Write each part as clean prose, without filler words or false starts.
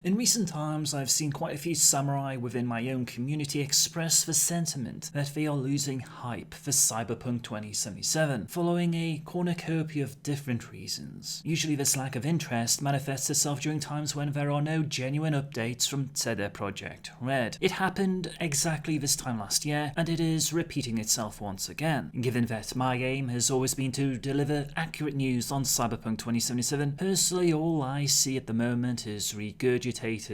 In recent times, I've seen quite a few samurai within my own community express the sentiment that they are losing hype for Cyberpunk 2077, following a cornucopia of different reasons. Usually this lack of interest manifests itself during times when there are no genuine updates from PROJEKT Red. It happened exactly this time last year, and it is repeating itself once again. Given that my aim has always been to deliver accurate news on Cyberpunk 2077, personally all I see at the moment is regurgitated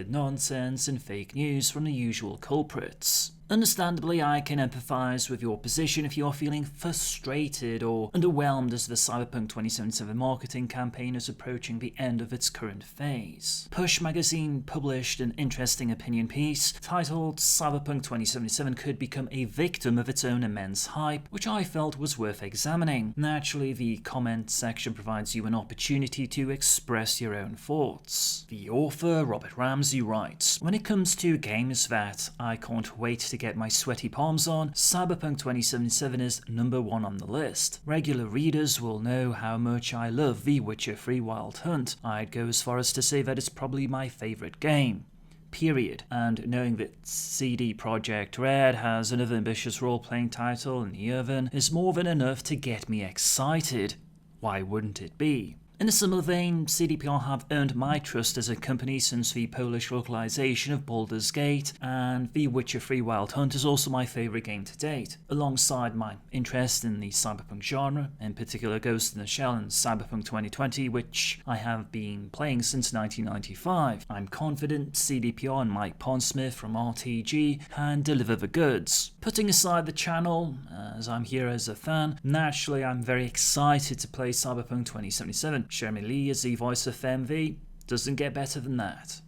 nonsense and fake news from the usual culprits. Understandably, I can empathise with your position if you are feeling frustrated or underwhelmed as the Cyberpunk 2077 marketing campaign is approaching the end of its current phase. Push magazine published an interesting opinion piece titled "Cyberpunk 2077 could become a victim of its own immense hype," which I felt was worth examining. Naturally, the comment section provides you an opportunity to express your own thoughts. The author, Robert Ramsey, writes, "When it comes to games that I can't wait to get my sweaty palms on, Cyberpunk 2077 is number one on the list. Regular readers will know how much I love The Witcher 3 Wild Hunt. I'd go as far as to say that it's probably my favourite game. Period. And knowing that CD Projekt Red has another ambitious role-playing title in the oven is more than enough to get me excited. Why wouldn't it be?" In a similar vein, CDPR have earned my trust as a company since the Polish localization of Baldur's Gate, and The Witcher 3 Wild Hunt is also my favourite game to date. Alongside my interest in the cyberpunk genre, in particular Ghost in the Shell and Cyberpunk 2020, which I have been playing since 1995, I'm confident CDPR and Mike Pondsmith from RTG can deliver the goods. Putting aside the channel, as I'm here as a fan, naturally I'm very excited to play Cyberpunk 2077. Jeremy Lee as the voice of FMV doesn't get better than that.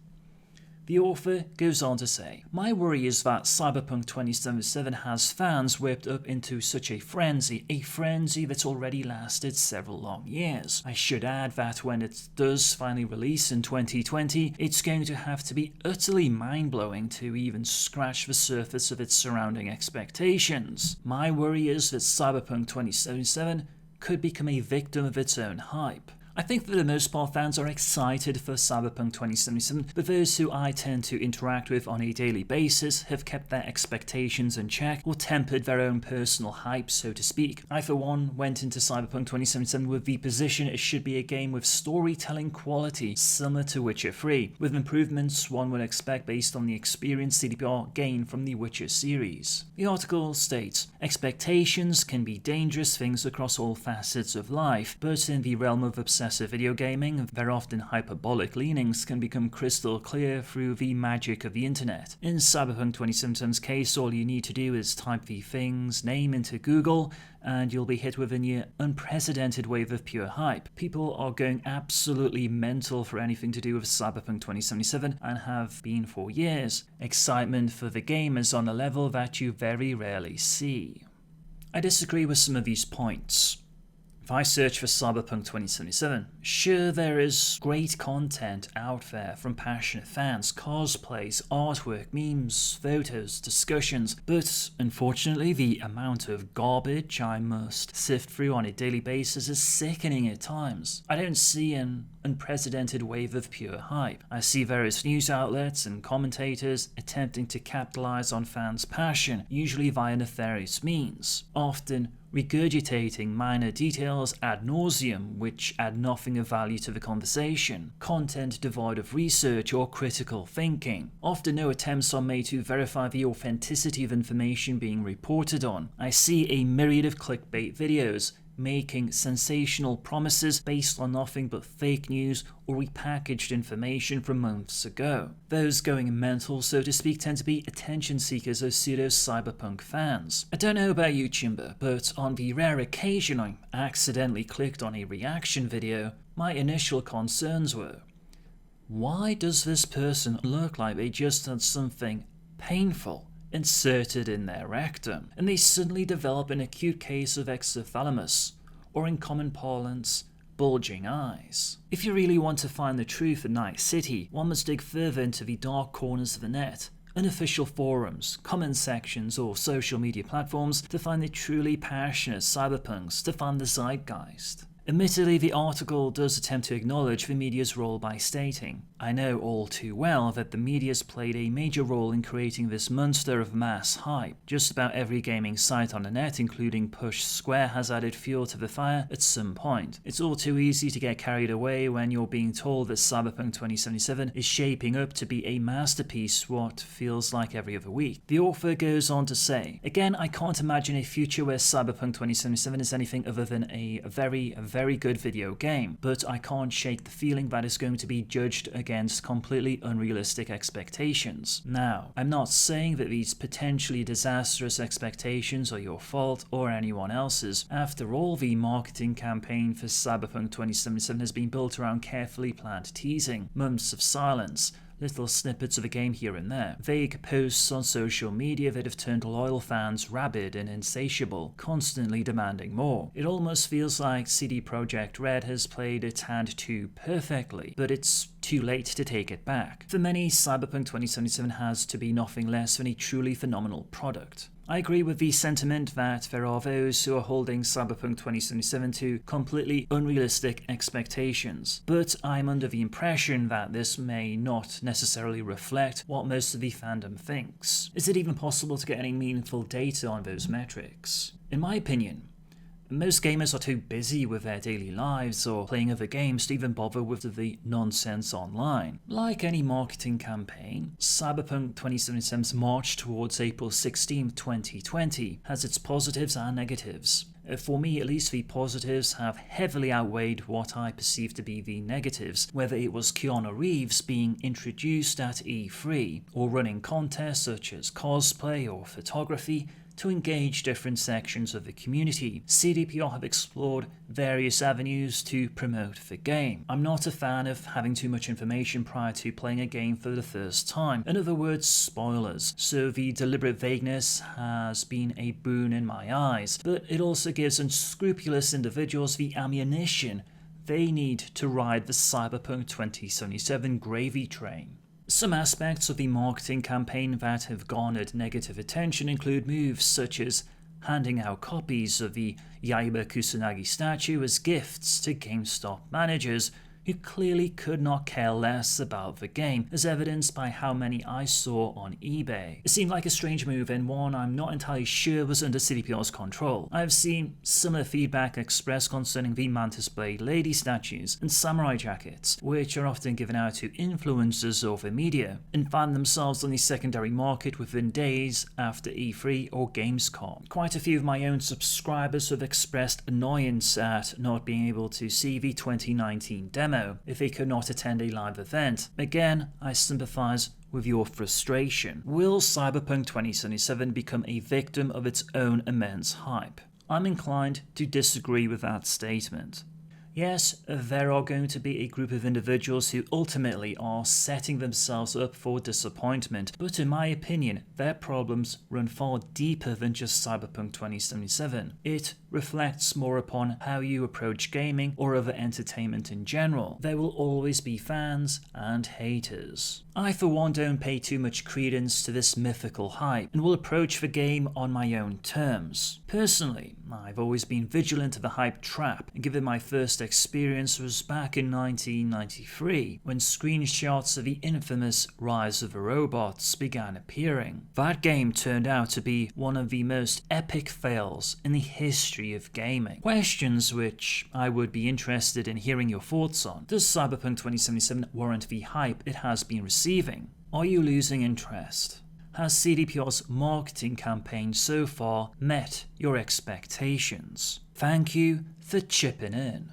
The author goes on to say, "My worry is that Cyberpunk 2077 has fans whipped up into such a frenzy that's already lasted several long years. I should add that when it does finally release in 2020, it's going to have to be utterly mind-blowing to even scratch the surface of its surrounding expectations. My worry is that Cyberpunk 2077 could become a victim of its own hype. I think for the most part fans are excited for Cyberpunk 2077, but those who I tend to interact with on a daily basis have kept their expectations in check or tempered their own personal hype, so to speak. I for one went into Cyberpunk 2077 with the position it should be a game with storytelling quality similar to Witcher 3, with improvements one would expect based on the experience CDPR gained from the Witcher series." The article states, "Expectations can be dangerous things across all facets of life, but in the realm of obsessive video gaming, their often hyperbolic leanings can become crystal clear through the magic of the internet. In Cyberpunk 2077's case, all you need to do is type the thing's name into Google, and you'll be hit with a near unprecedented wave of pure hype. People are going absolutely mental for anything to do with Cyberpunk 2077 and have been for years. Excitement for the game is on a level that you very rarely see." I disagree with some of these points. If I search for Cyberpunk 2077, sure there is great content out there from passionate fans, cosplays, artwork, memes, photos, discussions, but unfortunately the amount of garbage I must sift through on a daily basis is sickening at times. I don't see an unprecedented wave of pure hype. I see various news outlets and commentators attempting to capitalize on fans' passion, usually via nefarious means, often regurgitating minor details ad nauseum which add nothing of value to the conversation, content devoid of research or critical thinking. Often no attempts are made to verify the authenticity of information being reported on. I see a myriad of clickbait videos making sensational promises based on nothing but fake news or repackaged information from months ago. Those going mental, so to speak, tend to be attention seekers or pseudo-cyberpunk fans. I don't know about you, Chimba, but on the rare occasion I accidentally clicked on a reaction video, my initial concerns were, why does this person look like they just had something painful inserted in their rectum, and they suddenly develop an acute case of exothalamus, or in common parlance, bulging eyes? If you really want to find the truth in Night City, one must dig further into the dark corners of the net, unofficial forums, comment sections, or social media platforms to find the truly passionate cyberpunks, to find the zeitgeist. Admittedly, the article does attempt to acknowledge the media's role by stating, I know all too well that the media's played a major role in creating this monster of mass hype. Just about every gaming site on the net, including Push Square, has added fuel to the fire at some point. It's all too easy to get carried away when you're being told that Cyberpunk 2077 is shaping up to be a masterpiece what feels like every other week. The author goes on to say, "Again, I can't imagine a future where Cyberpunk 2077 is anything other than a very, very good video game, but I can't shake the feeling that it's going to be judged against completely unrealistic expectations." Now, I'm not saying that these potentially disastrous expectations are your fault or anyone else's. After all, the marketing campaign for Cyberpunk 2077 has been built around carefully planned teasing, months of silence, little snippets of the game here and there, vague posts on social media that have turned loyal fans rabid and insatiable, constantly demanding more. It almost feels like CD Projekt Red has played its hand too perfectly, but it's too late to take it back. For many, Cyberpunk 2077 has to be nothing less than a truly phenomenal product. I agree with the sentiment that there are those who are holding Cyberpunk 2077 to completely unrealistic expectations, but I'm under the impression that this may not necessarily reflect what most of the fandom thinks. Is it even possible to get any meaningful data on those metrics? In my opinion, most gamers are too busy with their daily lives or playing other games to even bother with the nonsense online. Like any marketing campaign, Cyberpunk 2077's march towards April 16, 2020 has its positives and negatives. For me, at least, the positives have heavily outweighed what I perceive to be the negatives, whether it was Keanu Reeves being introduced at E3, or running contests such as cosplay or photography to engage different sections of the community. CDPR have explored various avenues to promote the game. I'm not a fan of having too much information prior to playing a game for the first time. In other words, spoilers. So the deliberate vagueness has been a boon in my eyes, but it also gives unscrupulous individuals the ammunition they need to ride the Cyberpunk 2077 gravy train. Some aspects of the marketing campaign that have garnered negative attention include moves such as handing out copies of the Yaiba Kusanagi statue as gifts to GameStop managers who clearly could not care less about the game, as evidenced by how many I saw on eBay. It seemed like a strange move and one I'm not entirely sure was under CDPR's control. I've seen similar feedback expressed concerning the Mantis Blade Lady statues and samurai jackets, which are often given out to influencers over media, and find themselves on the secondary market within days after E3 or Gamescom. Quite a few of my own subscribers have expressed annoyance at not being able to see the 2019 demo if they could not attend a live event. Again, I sympathize with your frustration. Will Cyberpunk 2077 become a victim of its own immense hype? I'm inclined to disagree with that statement. Yes, there are going to be a group of individuals who ultimately are setting themselves up for disappointment, but in my opinion, their problems run far deeper than just Cyberpunk 2077. It reflects more upon how you approach gaming or other entertainment in general. There will always be fans and haters. I for one don't pay too much credence to this mythical hype and will approach the game on my own terms. Personally, I've always been vigilant of the hype trap, and given my first experience was back in 1993 when screenshots of the infamous Rise of the Robots began appearing. That game turned out to be one of the most epic fails in the history of gaming. Questions which I would be interested in hearing your thoughts on. Does Cyberpunk 2077 warrant the hype it has been receiving? Are you losing interest? Has CDPR's marketing campaign so far met your expectations? Thank you for chipping in.